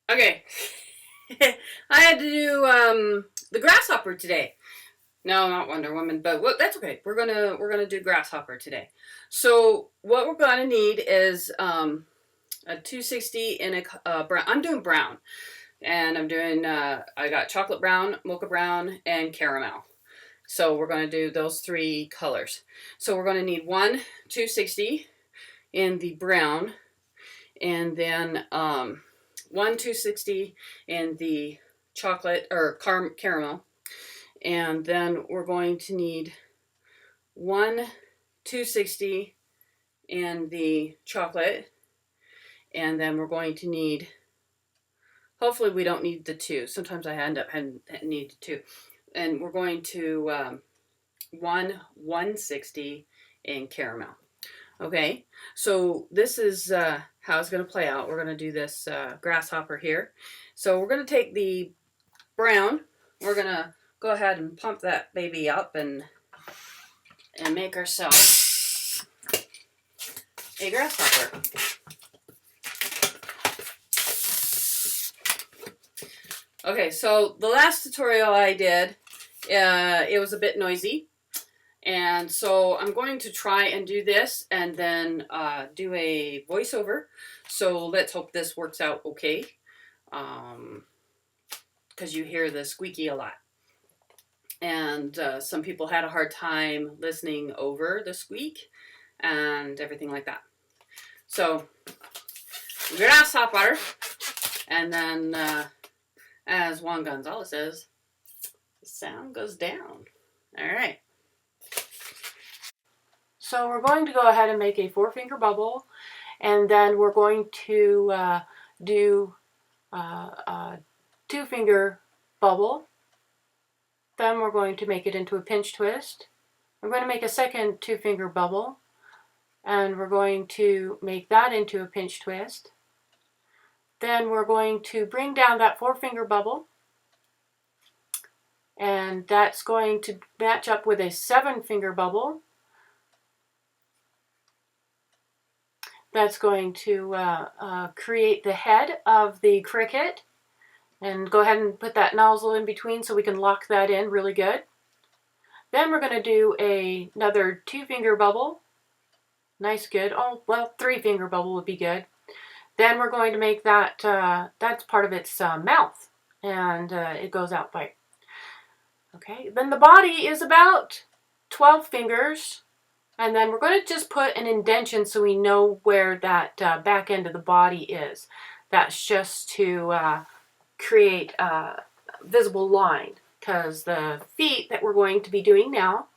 Okay. I had to do the Grasshopper today. No, not Wonder Woman, but that's okay. We're gonna do Grasshopper today. So what we're gonna need is a 260 in a brown. I'm doing brown, and I'm doing I got chocolate brown, mocha brown, and caramel. So we're gonna do those three colors. So we're gonna need one 260 in the brown, and then one 260 in the chocolate or caramel, and then we're going to need one 260 in the chocolate, and then we're going to need, hopefully we don't need the two, sometimes I end up need two, and we're going to one 160 in caramel. Okay, so this is how it's going to play out. We're going to do this Grasshopper here. So we're going to take the brown, we're going to go ahead and pump that baby up and make ourselves a Grasshopper. Okay, so the last tutorial I did, it was a bit noisy. And so I'm going to try and do this and then do a voiceover. So let's hope this works out okay. Because you hear the squeaky a lot. And some people had a hard time listening over the squeak and everything like that. So, Grasshopper. And then, as Juan Gonzalez says, the sound goes down. All right. So we're going to go ahead and make a 4-finger bubble, and then we're going to do a 2-finger bubble. Then we're going to make it into a pinch twist. We're going to make a second 2-finger bubble, and we're going to make that into a pinch twist. Then we're going to bring down that 4-finger bubble, and that's going to match up with a 7-finger bubble. That's going to create the head of the cricket. And go ahead and put that nozzle in between so we can lock that in really good. Then we're going to do another 2-finger bubble. Nice, good. Oh, well, 3-finger bubble would be good. Then we're going to make that, that's part of its mouth. And it goes out by. Okay, then the body is about 12 fingers. And then we're going to just put an indentation so we know where that back end of the body is. That's just to create a visible line, because the feet that we're going to be doing now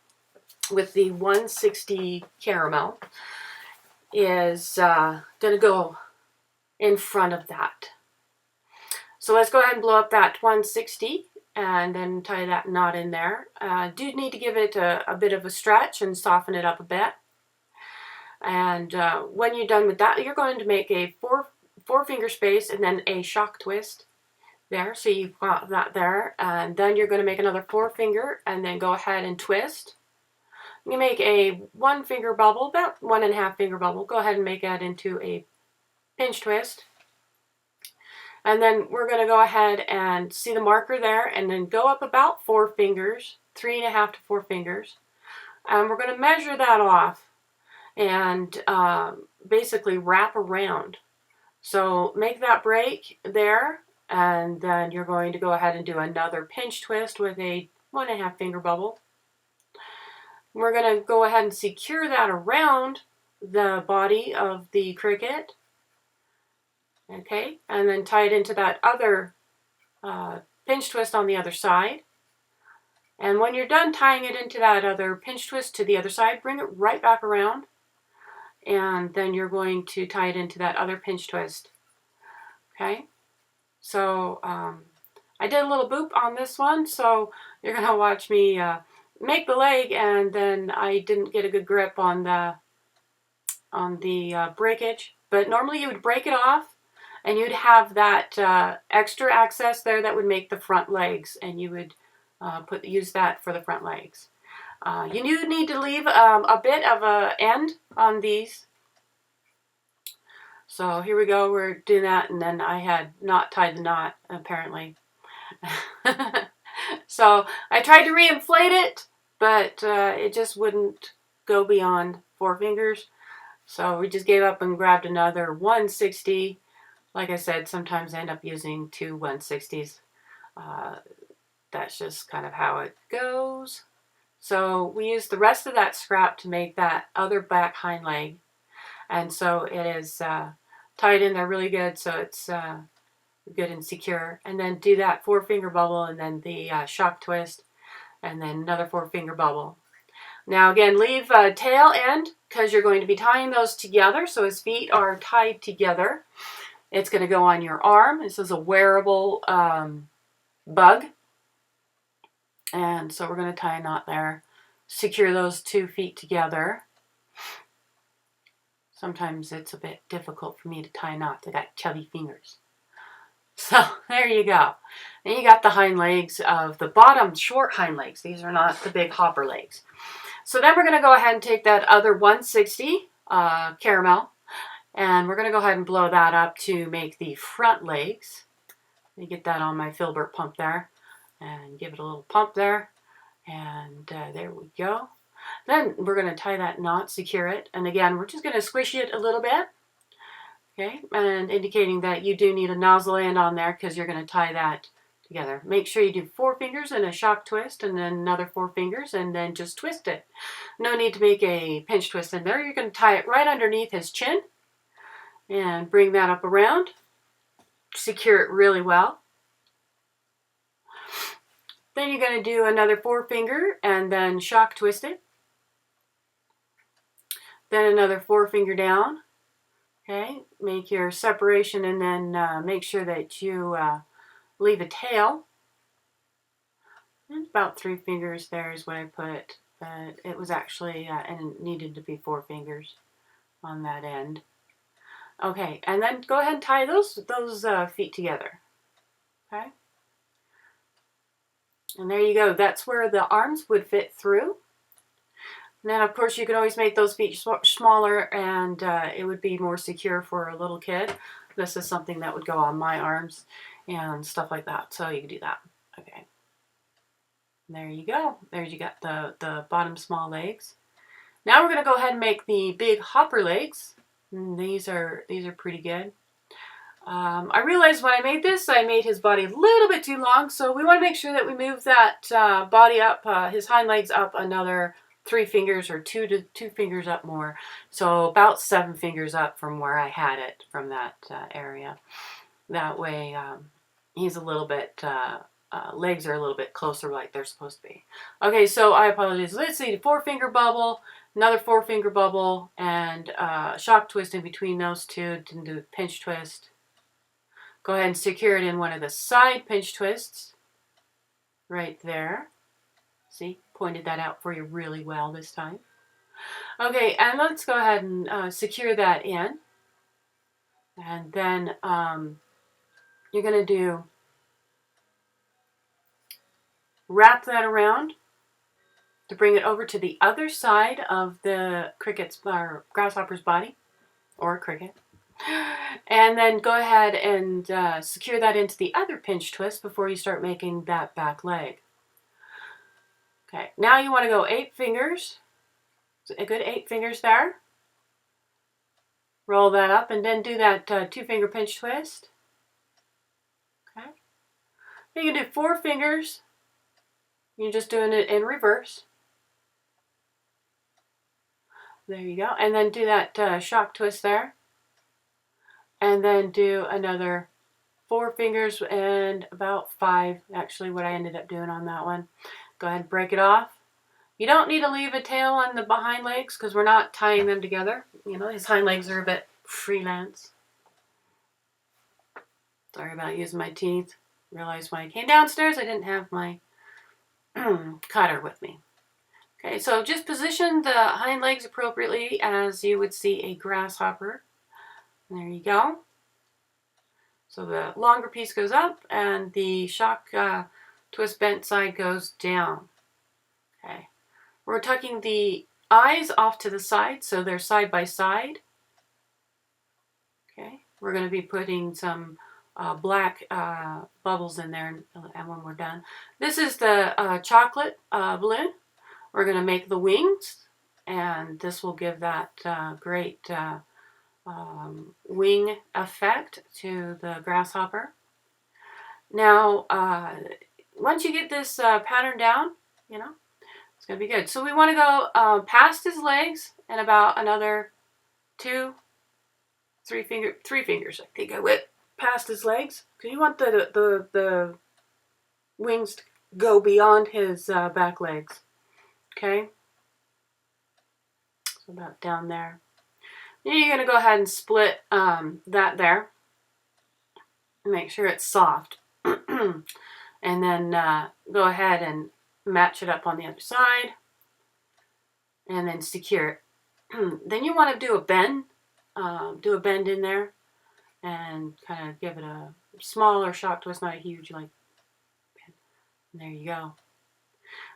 with the 160 caramel is going to go in front of that. So let's go ahead and blow up that 160. And then tie that knot in there. Do need to give it a bit of a stretch and soften it up a bit. And when you're done with that, you're going to make a four-finger space and then a shock twist there. So you've got that there. And then you're going to make another 4-finger and then go ahead and twist. You make a 1-finger bubble, about 1.5-finger bubble. Go ahead and make that into a pinch twist. And then we're going to go ahead and see the marker there and then go up about 4 fingers, 3.5 to 4 fingers. And we're going to measure that off and basically wrap around. So make that break there, and then you're going to go ahead and do another pinch twist with a 1.5-finger bubble. We're going to go ahead and secure that around the body of the cricket. Okay, and then tie it into that other pinch twist on the other side. And when you're done tying it into that other pinch twist to the other side, bring it right back around. And then you're going to tie it into that other pinch twist. Okay, so I did a little boop on this one, so you're going to watch me make the leg, and then I didn't get a good grip on the breakage. But normally you would break it off, and you'd have that extra access there that would make the front legs, and you would use that for the front legs. You do need to leave a bit of an end on these. So here we go, we're doing that, and then I had not tied the knot, apparently. So I tried to re-inflate it, but it just wouldn't go beyond 4 fingers. So we just gave up and grabbed another 160. Like I said, sometimes I end up using 2 160s. That's just kind of how it goes. So we used the rest of that scrap to make that other back hind leg. And so it is tied in there really good, so it's good and secure. And then do that 4-finger bubble, and then the shock twist, and then another 4-finger bubble. Now again, leave a tail end because you're going to be tying those together, so his feet are tied together. It's going to go on your arm. This is a wearable bug. And so we're going to tie a knot there. Secure those 2 feet together. Sometimes it's a bit difficult for me to tie knots. I got chubby fingers. So there you go. And you got the hind legs of the bottom short hind legs. These are not the big hopper legs. So then we're going to go ahead and take that other 160 caramel, and we're going to go ahead and blow that up to make the front legs. Let me get that on my filbert pump there and give it a little pump there. And there we go. Then we're going to tie that knot, secure it. And again, we're just going to squish it a little bit. Okay, and indicating that you do need a nozzle end on there because you're going to tie that together. Make sure you do 4 fingers and a shock twist, and then another 4 fingers, and then just twist it. No need to make a pinch twist in there. You're going to tie it right underneath his chin and bring that up around. Secure it really well. Then you're going to do another 4-finger and then shock twist it. Then another 4-finger down. Okay, make your separation, and then make sure that you leave a tail. And about 3 fingers there is what I put, but it was actually, and it needed to be 4 fingers on that end. Okay, and then go ahead and tie those feet together. Okay. And there you go. That's where the arms would fit through. And then, of course, you can always make those feet smaller, and it would be more secure for a little kid. This is something that would go on my arms and stuff like that. So you can do that. Okay. There you go. There you got the bottom small legs. Now we're going to go ahead and make the big hopper legs. And these are pretty good. I realized when I made this, I made his body a little bit too long, so we want to make sure that we move that body up, his hind legs up another 3 fingers or 2 fingers up more. So about 7 fingers up from where I had it from that area. That way he's a little bit, legs are a little bit closer like they're supposed to be. Okay, so I apologize. Let's see, 4-finger bubble, another 4-finger bubble, and shock twist in between those two to do a pinch twist. Go ahead and secure it in one of the side pinch twists right there. See, pointed that out for you really well this time. Okay, and let's go ahead and secure that in. And then you're going to do, wrap that around to bring it over to the other side of the cricket's or grasshopper's body, or cricket. And then go ahead and secure that into the other pinch twist before you start making that back leg. Okay, now you want to go 8 fingers, a good 8 fingers there. Roll that up and then do that 2-finger pinch twist. Okay. Then you can do 4 fingers. You're just doing it in reverse. There you go. And then do that shock twist there. And then do another 4 fingers and about 5, actually, what I ended up doing on that one. Go ahead and break it off. You don't need to leave a tail on the behind legs because we're not tying them together. You know, his hind legs are a bit freelance. Sorry about using my teeth. Realized when I came downstairs I didn't have my cutter with me. Okay, so just position the hind legs appropriately as you would see a grasshopper. There you go. So the longer piece goes up and the shock twist bent side goes down. Okay. We're tucking the eyes off to the side so they're side by side. Okay. we're going to be putting some black bubbles in there and when we're done. This is the chocolate balloon. We're going to make the wings, and this will give that great wing effect to the grasshopper. Now, once you get this pattern down, you know, it's going to be good. So we want to go past his legs and about another three fingers. I think I went past his legs. Because you want the wings to go beyond his back legs. Okay? So about down there. Then you're going to go ahead and split that there. Make sure it's soft. And then go ahead and match it up on the other side. And then secure it. Then you want to do a bend. Do a bend in there. And kind of give it a smaller shock twist, not a huge like. And there you go.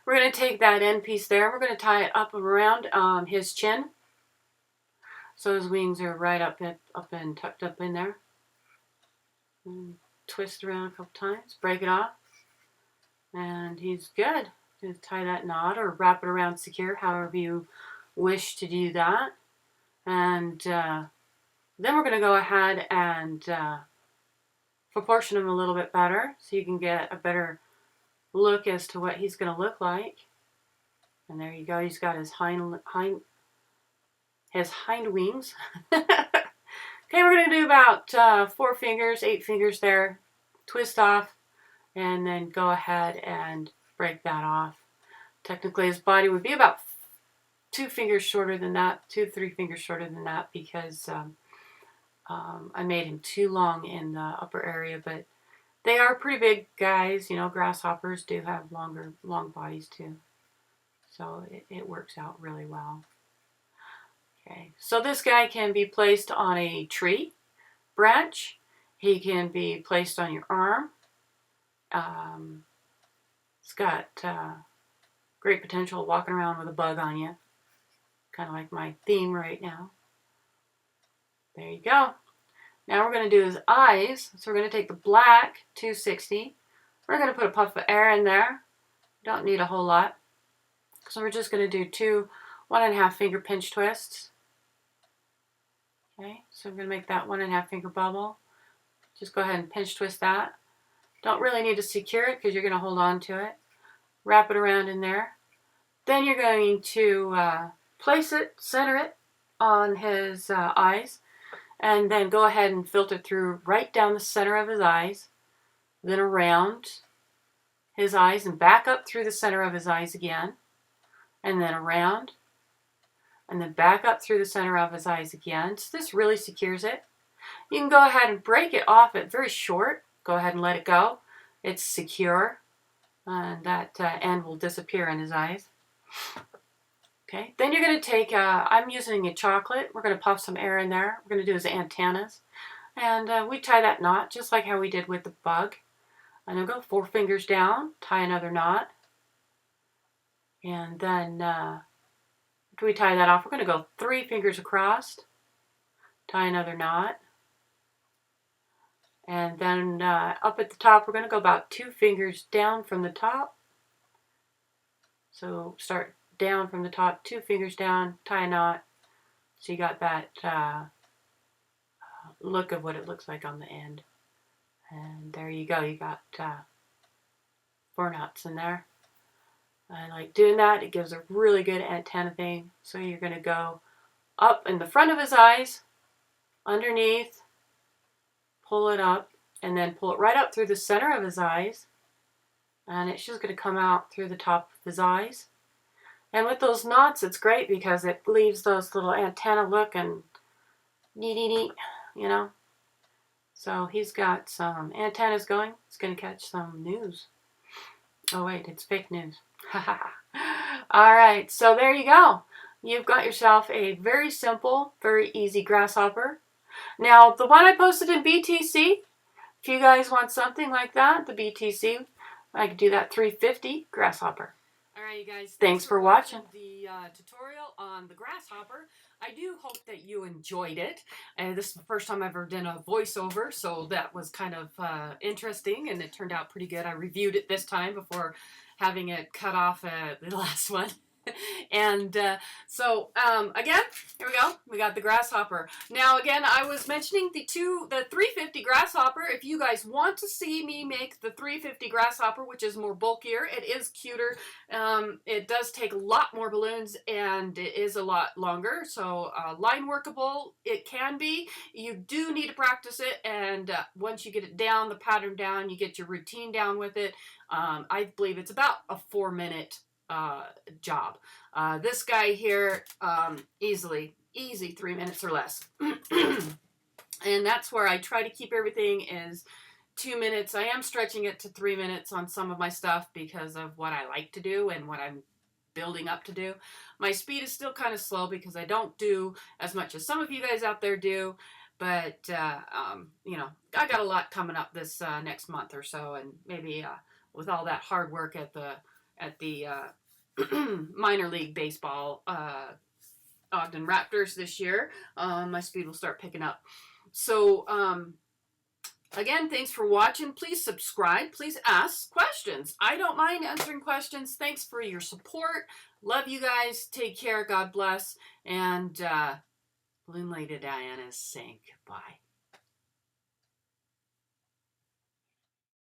We're going to take that end piece there. We're going to tie it up around his chin. So his wings are right up and tucked up in there. And twist around a couple times. Break it off. And he's good. Just tie that knot or wrap it around secure, however you wish to do that. And then we're going to go ahead and proportion him a little bit better so you can get a better look as to what he's going to look like. And there you go. He's got his hind wings. Okay, we're going to do about 4 fingers, 8 fingers there. Twist off and then go ahead and break that off. Technically, his body would be about 2 fingers shorter than that, 2-3 fingers shorter than that because I made him too long in the upper area, but they are pretty big guys. You know, grasshoppers do have long bodies too. So it works out really well. Okay, so this guy can be placed on a tree branch. He can be placed on your arm. It's got great potential walking around with a bug on you. Kind of like my theme right now. There you go. Now we're going to do his eyes. So we're going to take the black 260. We're going to put a puff of air in there. Don't need a whole lot. So we're just going to do 2 1.5 finger pinch twists. Okay, so I'm going to make that 1.5 finger bubble. Just go ahead and pinch twist that. Don't really need to secure it because you're going to hold on to it. Wrap it around in there. Then you're going to place it, center it on his eyes. And then go ahead and filter through right down the center of his eyes. Then around his eyes and back up through the center of his eyes again. And then around. And then back up through the center of his eyes again. So this really secures it. You can go ahead and break it off at very short. Go ahead and let it go. It's secure. And that end will disappear in his eyes. Okay, then you're going to take, I'm using a chocolate. We're going to puff some air in there. We're going to do his antennas. And we tie that knot just like how we did with the bug. And then go 4 fingers down, tie another knot. And then after we tie that off, we're going to go 3 fingers across, tie another knot. And then up at the top, we're going to go about 2 fingers down from the top. So start down from the top, 2 fingers down, tie a knot. So you got that look of what it looks like on the end. And there you go. You got 4 knots in there. I like doing that. It gives a really good antenna thing. So you're going to go up in the front of his eyes, underneath, pull it up, and then pull it right up through the center of his eyes. And it's just going to come out through the top of his eyes. And with those knots, it's great because it leaves those little antenna looking neat, you know. So he's got some antennas going. He's going to catch some news. Oh, wait, it's fake news. All right, so there you go. You've got yourself a very simple, very easy grasshopper. Now, the one I posted in BTC, if you guys want something like that, the BTC, I could do that 350 grasshopper. All right, you guys. Thanks for watching the tutorial on the grasshopper. I do hope that you enjoyed it. And this is the first time I've ever done a voiceover, so that was kind of interesting, and it turned out pretty good. I reviewed it this time before having it cut off the last one. And again, here we go. We got the Grasshopper. Now again, I was mentioning the 350 Grasshopper. If you guys want to see me make the 350 Grasshopper, which is more bulkier, it is cuter. It does take a lot more balloons and it is a lot longer. So line workable, it can be. You do need to practice it, and once you get it down, the pattern down, you get your routine down with it. I believe it's about a 4-minute job. This guy here, easy 3 minutes or less. And that's where I try to keep everything is 2 minutes. I am stretching it to 3 minutes on some of my stuff because of what I like to do and what I'm building up to do. My speed is still kind of slow because I don't do as much as some of you guys out there do. But, you know, I got a lot coming up this next month or so, and maybe with all that hard work at the minor league baseball Ogden Raptors this year, my speed will start picking up. So again, thanks for watching. Please subscribe. Please ask questions. I don't mind answering questions. Thanks for your support. Love you guys. Take care. God bless. And Balloon Lady Diana's saying goodbye.